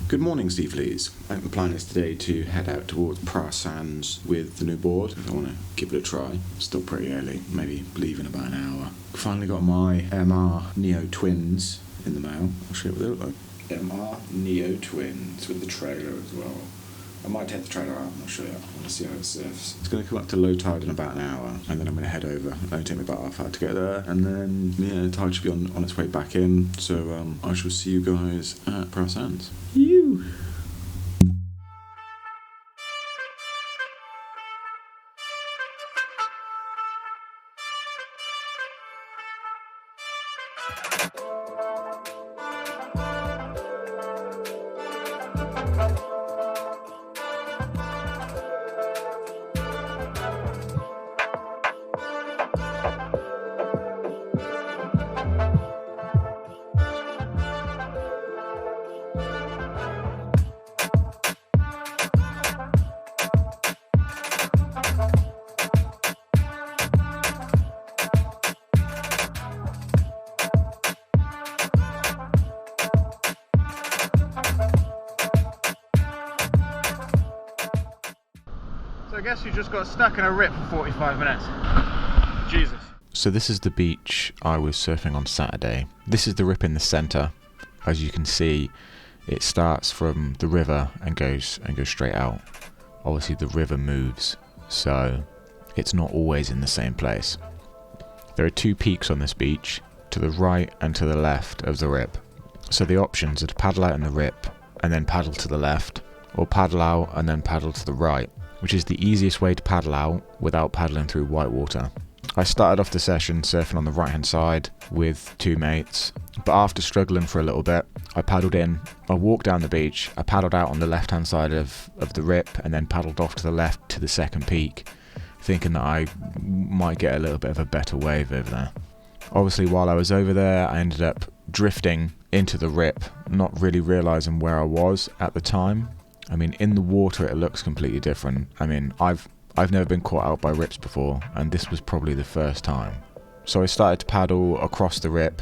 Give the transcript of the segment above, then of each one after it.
Good morning, Steve Lees. I think the plan is today to head out towards Praa Sands with the new board. I want to give it a try. It's still pretty early, maybe leave in about an hour. Finally got my MR Neo Twins in the mail. I'll show you what they look like. MR Neo Twins with the trailer as well. I might take the trailer out, I'm not sure yet. I want to see how it surfs. It's going to come up to low tide in about an hour, and then I'm going to head over. It'll only take me about half an hour to get there, and then, the tide should be on its way back in, so I shall see you guys at Praa Sands. You. I guess you just got stuck in a rip for 45 minutes. Jesus. So this is the beach I was surfing on Saturday. This is the rip in the centre. As you can see, it starts from the river and goes straight out. Obviously the river moves, so it's not always in the same place. There are two peaks on this beach, to the right and to the left of the rip. So the options are to paddle out in the rip and then paddle to the left, or paddle out and then paddle to the right, which is the easiest way to paddle out without paddling through white water. I started off the session surfing on the right hand side with two mates, but after struggling for a little bit, I paddled in, I walked down the beach, I paddled out on the left hand side of the rip and then paddled off to the left to the second peak, thinking that I might get a little bit of a better wave over there. Obviously while I was over there, I ended up drifting into the rip, not really realising where I was at the time. I mean, in the water it looks completely different. I mean, I've never been caught out by rips before, and this was probably the first time. So I started to paddle across the rip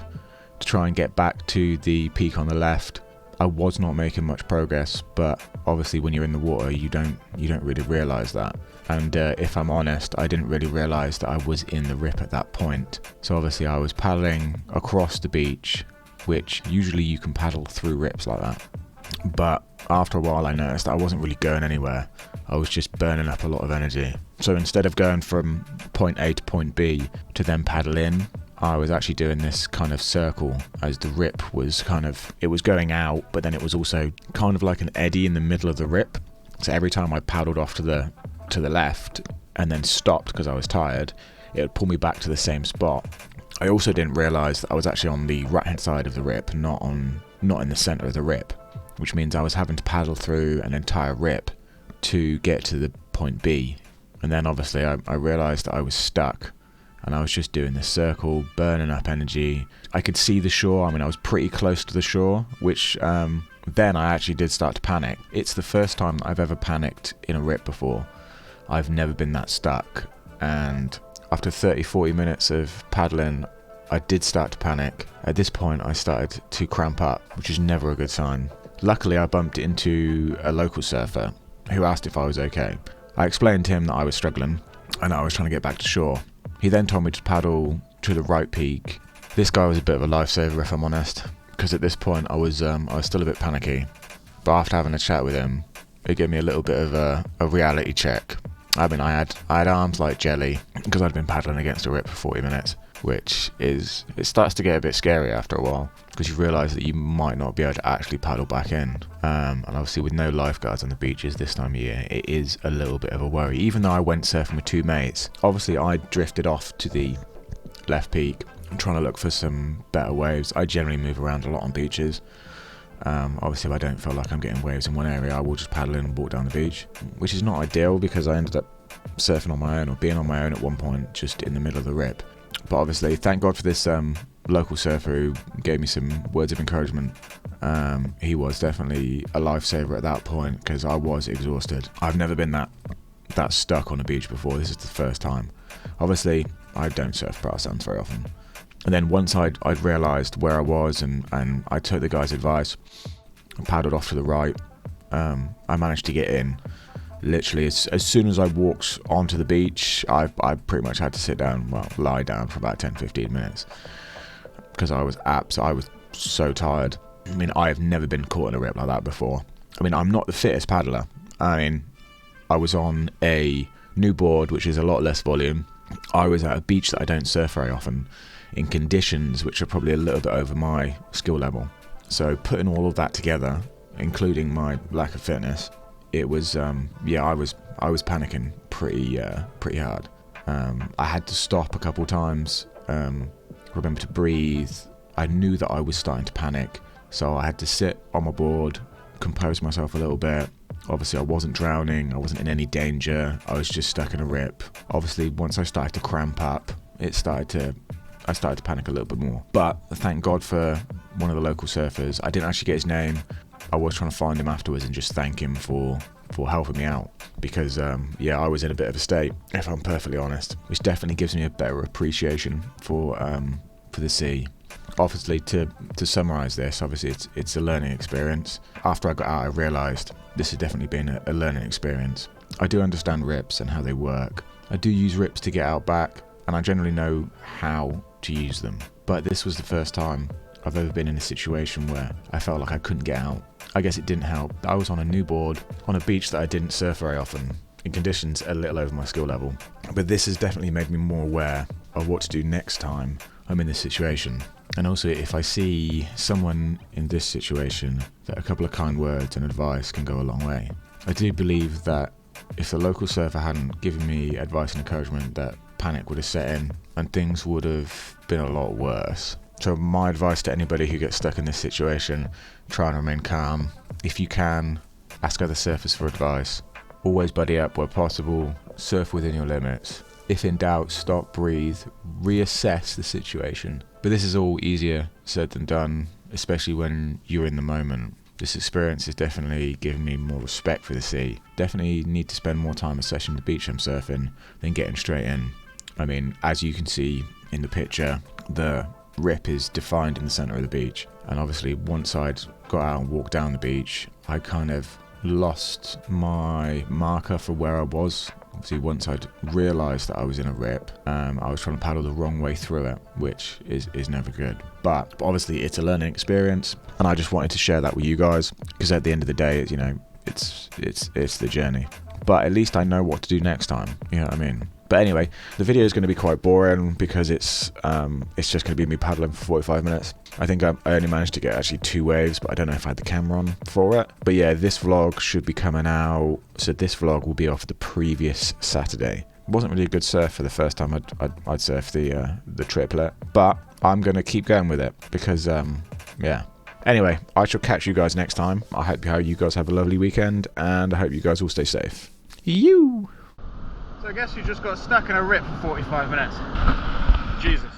to try and get back to the peak on the left. I was not making much progress, but obviously when you're in the water you don't really realise that. And if I'm honest, I didn't really realise that I was in the rip at that point. So obviously I was paddling across the beach, which usually you can paddle through rips like that. But after a while I noticed that I wasn't really going anywhere. I was just burning up a lot of energy. So instead of going from point A to point B to then paddle in, I was actually doing this kind of circle as the rip was it was going out, but then it was also kind of like an eddy in the middle of the rip. So every time I paddled off to the left and then stopped because I was tired, it would pull me back to the same spot. I also didn't realise that I was actually on the right hand side of the rip, not in the centre of the rip, which means I was having to paddle through an entire rip to get to the point B. And then obviously I realised that I was stuck and I was just doing this circle, burning up energy. I could see the shore. I mean, I was pretty close to the shore, which then I actually did start to panic. It's the first time I've ever panicked in a rip before. I've never been that stuck, and after 30-40 minutes of paddling, I did start to panic. At this point I started to cramp up, which is never a good sign. Luckily I bumped into a local surfer who asked if I was okay. I explained to him that I was struggling and I was trying to get back to shore. He then told me to paddle to the right peak. This guy was a bit of a lifesaver, if I'm honest, because at this point I was still a bit panicky. But after having a chat with him, it gave me a little bit of a reality check. I mean, I had arms like jelly because I'd been paddling against a rip for 40 minutes, which it starts to get a bit scary after a while because you realise that you might not be able to actually paddle back in. And obviously with no lifeguards on the beaches this time of year, it is a little bit of a worry. Even though I went surfing with two mates, obviously I drifted off to the left peak and trying to look for some better waves. I generally move around a lot on beaches. Obviously if I don't feel like I'm getting waves in one area, I will just paddle in and walk down the beach, which is not ideal because I ended up surfing on my own, or being on my own at one point, just in the middle of the rip. But obviously thank God for this local surfer who gave me some words of encouragement. He was definitely a lifesaver at that point because I was exhausted. I've never been that stuck on a beach before. This is the first time. Obviously I don't surf Praa Sands very often. And then once I'd realised where I was and I took the guy's advice, I paddled off to the right. I managed to get in. Literally, as soon as I walked onto the beach, I pretty much had to sit down, well, lie down for about 10-15 minutes. Because I was so tired. I mean, I have never been caught in a rip like that before. I mean, I'm not the fittest paddler. I mean, I was on a new board, which is a lot less volume. I was at a beach that I don't surf very often, in conditions which are probably a little bit over my skill level. So putting all of that together, including my lack of fitness, it was, yeah, I was panicking pretty hard. I had to stop a couple times, remember to breathe. I knew that I was starting to panic, so I had to sit on my board, compose myself a little bit. Obviously I wasn't drowning, I wasn't in any danger, I was just stuck in a rip. Obviously once I started to cramp up, I started to panic a little bit more. But thank God for one of the local surfers. I didn't actually get his name. I was trying to find him afterwards and just thank him for helping me out, because yeah, I was in a bit of a state, if I'm perfectly honest, which definitely gives me a better appreciation for the sea. Obviously, to summarise this, obviously it's a learning experience. After I got out, I realised this has definitely been a learning experience. I do understand rips and how they work. I do use rips to get out back, and I generally know how to use them. But this was the first time I've ever been in a situation where I felt like I couldn't get out. I guess it didn't help. I was on a new board, on a beach that I didn't surf very often, in conditions a little over my skill level. But this has definitely made me more aware of what to do next time I'm in this situation. And also, if I see someone in this situation, that a couple of kind words and advice can go a long way. I do believe that if the local surfer hadn't given me advice and encouragement, that panic would have set in and things would have been a lot worse. So my advice to anybody who gets stuck in this situation, try and remain calm. If you can, ask other surfers for advice. Always buddy up where possible, surf within your limits. If in doubt, stop, breathe, reassess the situation. But this is all easier said than done, especially when you're in the moment. This experience has definitely given me more respect for the sea. Definitely need to spend more time assessing the beach I'm surfing than getting straight in. I mean, as you can see in the picture, the rip is defined in the centre of the beach. And obviously once I'd got out and walked down the beach, I kind of lost my marker for where I was. Obviously once I'd realised that I was in a rip, I was trying to paddle the wrong way through it, which is never good. But obviously it's a learning experience, and I just wanted to share that with you guys, because at the end of the day, you know, it's the journey. But at least I know what to do next time, you know what I mean? But anyway, the video is going to be quite boring because it's just going to be me paddling for 45 minutes. I think I only managed to get actually 2 waves, but I don't know if I had the camera on for it. But yeah, this vlog should be coming out. So this vlog will be off the previous Saturday. It wasn't really a good surf for the first time I'd surf the triplet, but I'm going to keep going with it because, yeah. Anyway, I shall catch you guys next time. I hope you guys have a lovely weekend, and I hope you guys all stay safe. You. So I guess you just got stuck in a rip for 45 minutes. Jesus.